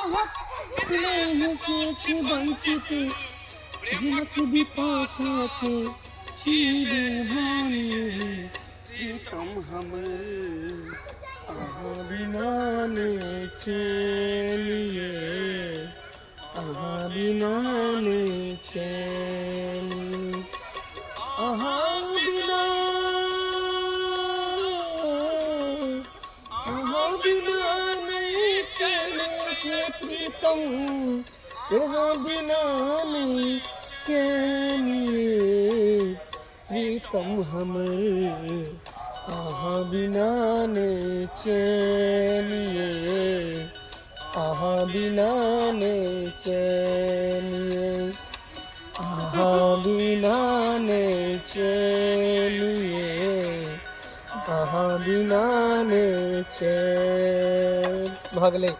स्नेह से छे वंचित भिलक बिपाशा के चीरे भानिए प्रीतम हमर आहा बिना ने चैनिए आहा बिना ने चैन आहा बिना नहीं चैन के प्रीतम यहाँ बिना नहीं चैनिए प्रीतम हमर आहा बिना ने चैनिए आहा बिना ने चैनिए आहा बिना ने चैनिए आहा बिना ने चैन भागले।